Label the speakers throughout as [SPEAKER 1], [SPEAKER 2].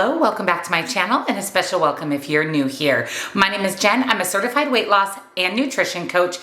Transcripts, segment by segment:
[SPEAKER 1] Hello, welcome back to my channel and a special welcome if you're new here. My name is Jen. I'm a certified weight loss and nutrition coach.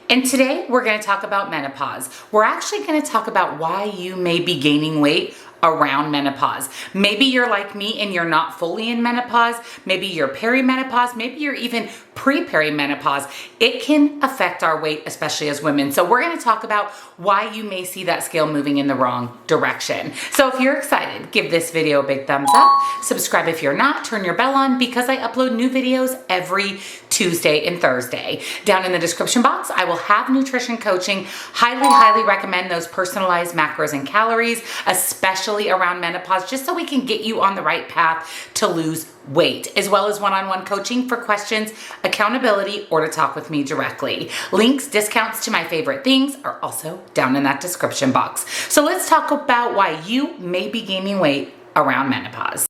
[SPEAKER 1] And today we're going to talk about menopause. We're actually going to talk about why you may be gaining weight around menopause. Maybe you're like me and you're not fully in menopause. Maybe you're perimenopause. Maybe you're even pre-perimenopause. It can affect our weight, especially as women. So we're going to talk about why you may see that scale moving in the wrong direction. So if you're excited, give this video a big thumbs up. Subscribe if you're not. Turn your bell on because I upload new videos every Tuesday and Thursday. Down in the description box, I will have nutrition coaching. Highly recommend those personalized macros and calories, especially around menopause, just so we can get you on the right path to lose weight, as well as one-on-one coaching for questions, accountability, or to talk with me directly. Links, discounts to my favorite things are also down in that description box. So let's talk about why you may be gaining weight around menopause.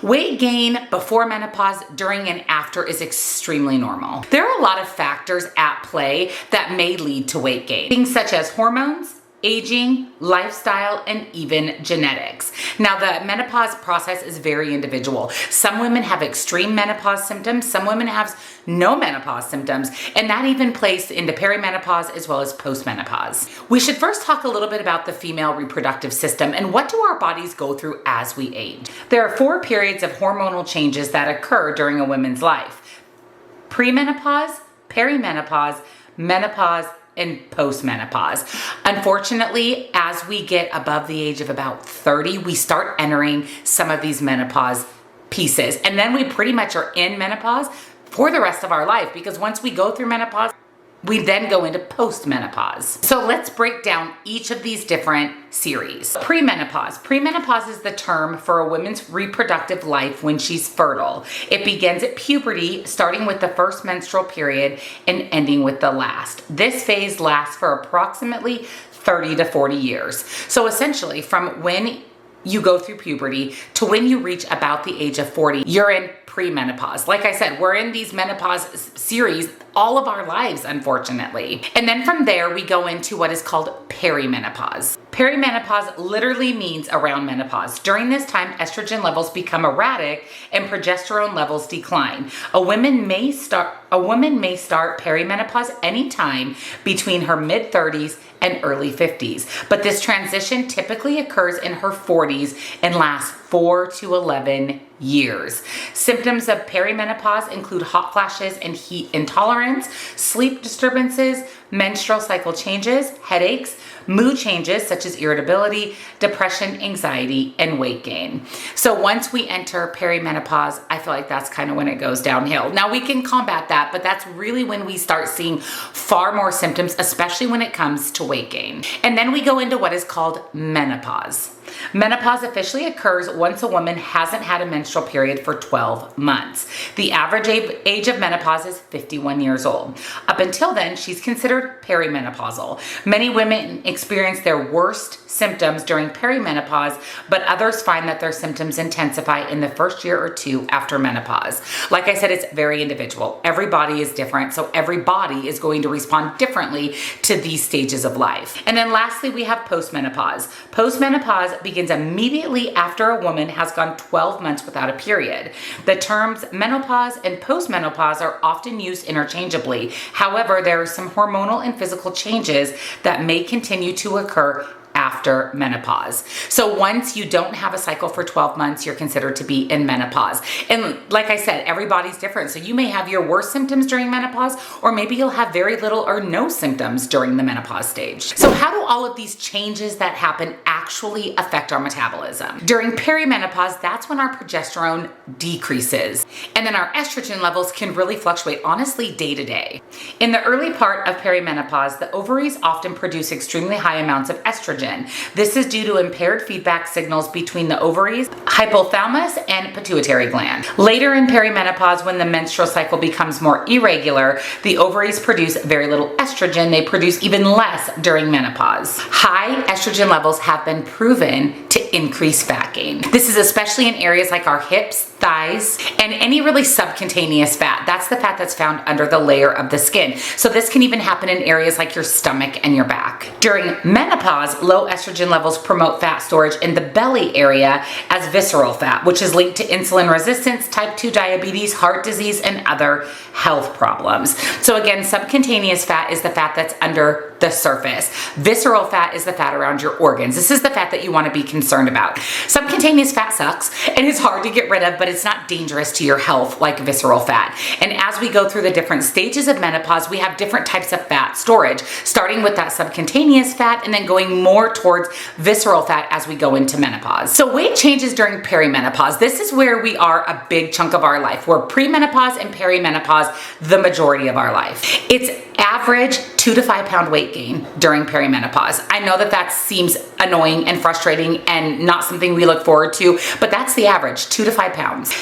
[SPEAKER 1] Weight gain before menopause, during and after is extremely normal. There are a lot of factors at play that may lead to weight gain. Things such as hormones, aging, lifestyle, and even genetics. Now, the menopause process is very individual. Some women have extreme menopause symptoms, some women have no menopause symptoms, and that even plays into perimenopause as well as postmenopause. We should first talk a little bit about the female reproductive system and what do our bodies go through as we age. There are 4 periods of hormonal changes that occur during a woman's life: premenopause, perimenopause, menopause, and postmenopause. Unfortunately, as we get above the age of about 30, we start entering some of these menopause pieces. And then we pretty much are in menopause for the rest of our life, because once we go through menopause, we then go into postmenopause. So let's break down each of these different series. Premenopause. Premenopause is the term for a woman's reproductive life when she's fertile. It begins at puberty, starting with the first menstrual period and ending with the last. This phase lasts for approximately 30 to 40 years. So essentially, from when you go through puberty to when you reach about the age of 40, you're in premenopause. Like I said, we're in these menopause series all of our lives, unfortunately. And then from there, we go into what is called perimenopause. Perimenopause literally means around menopause. During this time, estrogen levels become erratic and progesterone levels decline. A woman may start perimenopause anytime between her mid-30s and early 50s. But this transition typically occurs in her 40s and lasts 4 to 11 years. Symptoms of perimenopause include hot flashes and heat intolerance, sleep disturbances, menstrual cycle changes, headaches, mood changes such as irritability, depression, anxiety, and weight gain. So once we enter perimenopause, I feel like that's kind of when it goes downhill. Now we can combat that, but that's really when we start seeing far more symptoms, especially when it comes to weight gain. And then we go into what is called menopause. Menopause officially occurs once a woman hasn't had a menstrual period for 12 months. The average age of menopause is 51 years old. Up until then, she's considered perimenopausal. Many women experience their worst symptoms during perimenopause, but others find that their symptoms intensify in the first year or 2 after menopause. Like I said, it's very individual. Every body is different, so every body is going to respond differently to these stages of life. And then lastly, we have postmenopause. Postmenopause begins immediately after a woman has gone 12 months without a period. The terms menopause and postmenopause are often used interchangeably. However, there are some hormonal and physical changes that may continue to occur after menopause. So once you don't have a cycle for 12 months, you're considered to be in menopause. And like I said, everybody's different. So you may have your worst symptoms during menopause, or maybe you'll have very little or no symptoms during the menopause stage. So how do all of these changes that happen actually affect our metabolism? During perimenopause, that's when our progesterone decreases. And then our estrogen levels can really fluctuate, honestly, day to day. In the early part of perimenopause, the ovaries often produce extremely high amounts of estrogen. This is due to impaired feedback signals between the ovaries, hypothalamus, and pituitary gland. Later in perimenopause, when the menstrual cycle becomes more irregular, the ovaries produce very little estrogen. They produce even less during menopause. High estrogen levels have been proven to increase fat gain. This is especially in areas like our hips, thighs, and any really subcutaneous fat. That's the fat that's found under the layer of the skin. So this can even happen in areas like your stomach and your back. During menopause, low estrogen levels promote fat storage in the belly area as visceral fat, which is linked to insulin resistance, type 2 diabetes, heart disease, and other health problems. So again, subcutaneous fat is the fat that's under the surface. Visceral fat is the fat around your organs. This is the fat that you want to be concerned about. Subcutaneous fat sucks and it's hard to get rid of, but it's not dangerous to your health like visceral fat. And as we go through the different stages of menopause, we have different types of fat storage, starting with that subcutaneous fat and then going more towards visceral fat as we go into menopause. So weight changes during perimenopause. This is where we are a big chunk of our life. We're premenopause and perimenopause the majority of our life. It's average 2 to 5 pound weight gain during perimenopause. I know that seems annoying and frustrating and not something we look forward to, but that's the average, 2 to 5 pounds.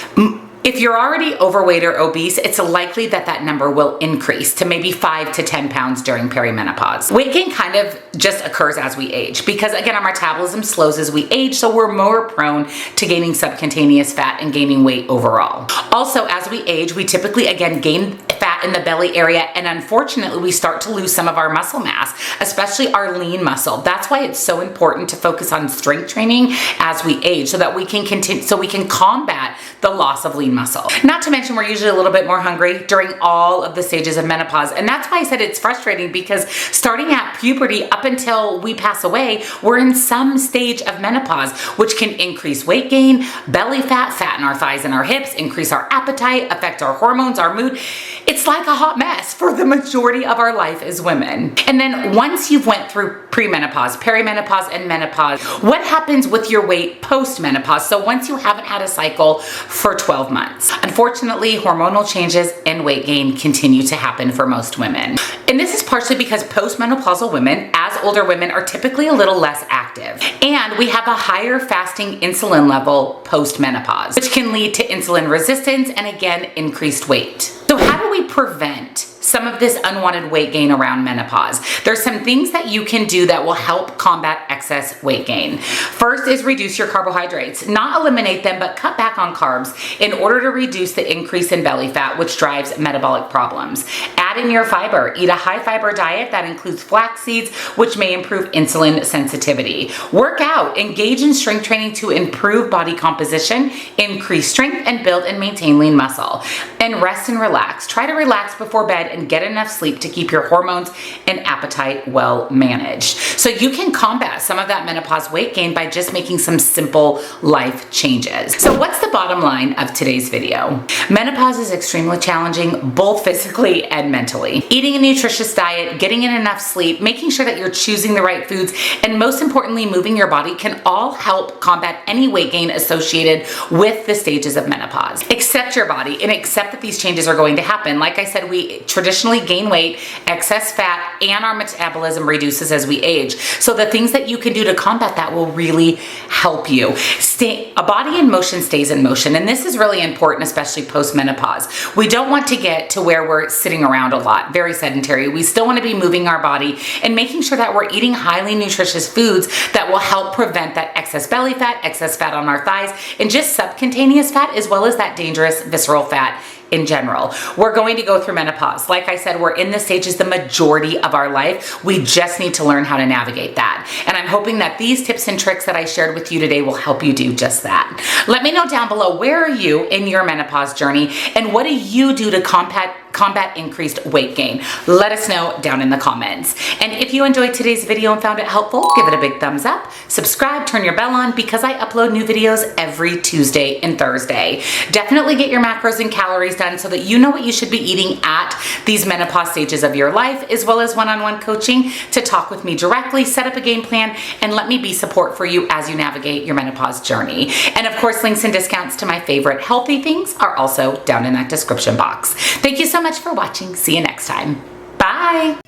[SPEAKER 1] If you're already overweight or obese, it's likely that number will increase to maybe 5 to 10 pounds during perimenopause. Weight gain kind of just occurs as we age because again, our metabolism slows as we age, so we're more prone to gaining subcutaneous fat and gaining weight overall. Also, as we age, we typically again gain fat in the belly area, and unfortunately we start to lose some of our muscle mass, especially our lean muscle. That's why it's so important to focus on strength training as we age so that we can continue, so we can combat the loss of lean muscle. Not to mention we're usually a little bit more hungry during all of the stages of menopause, and that's why I said it's frustrating because starting at puberty up until we pass away, we're in some stage of menopause, which can increase weight gain, belly fat, fat in our thighs and our hips, increase our appetite, affect our hormones, our mood. It's like a hot mess for the majority of our life as women. And then once you've went through premenopause, perimenopause, and menopause, what happens with your weight post-menopause? So once you haven't had a cycle for 12 months. Unfortunately, hormonal changes and weight gain continue to happen for most women. And this is partially because postmenopausal women, as older women, are typically a little less active. And we have a higher fasting insulin level post-menopause, which can lead to insulin resistance and again, increased weight. So how do we prevent some of this unwanted weight gain around menopause? There's some things that you can do that will help combat excess weight gain. First is reduce your carbohydrates. Not eliminate them, but cut back on carbs in order to reduce the increase in belly fat, which drives metabolic problems. Add in your fiber. Eat a high fiber diet that includes flax seeds, which may improve insulin sensitivity. Work out. Engage in strength training to improve body composition, increase strength, and build and maintain lean muscle. And rest and relax. Try to relax before bed and get enough sleep to keep your hormones and appetite well managed. So you can combat some of that menopause weight gain by just making some simple life changes. So what's the bottom line of today's video? Menopause is extremely challenging, both physically and mentally. Eating a nutritious diet, getting in enough sleep, making sure that you're choosing the right foods, and most importantly, moving your body can all help combat any weight gain associated with the stages of menopause. Accept your body and accept that these changes are going to happen. Like I said, we traditionally gain weight, excess fat, and our metabolism reduces as we age. So the things that you can do to combat that will really help you. A body in motion stays in motion, and this is really important, especially post-menopause. We don't want to get to where we're sitting around a lot, very sedentary. We still want to be moving our body and making sure that we're eating highly nutritious foods that will help prevent that excess belly fat, excess fat on our thighs, and just subcutaneous fat, as well as that dangerous visceral fat in general. We're going to go through menopause. Like I said, we're in this stages the majority of our life. We just need to learn how to navigate that. And I'm hoping that these tips and tricks that I shared with you today will help you do just that. Let me know down below, where are you in your menopause journey and what do you do to combat increased weight gain? Let us know down in the comments. And if you enjoyed today's video and found it helpful, give it a big thumbs up, subscribe, turn your bell on because I upload new videos every Tuesday and Thursday. Definitely get your macros and calories done so that you know what you should be eating at these menopause stages of your life, as well as one-on-one coaching to talk with me directly, set up a game plan, and let me be support for you as you navigate your menopause journey. And of course, links and discounts to my favorite healthy things are also down in that description box. Thank you so much for watching. See you next time. Bye.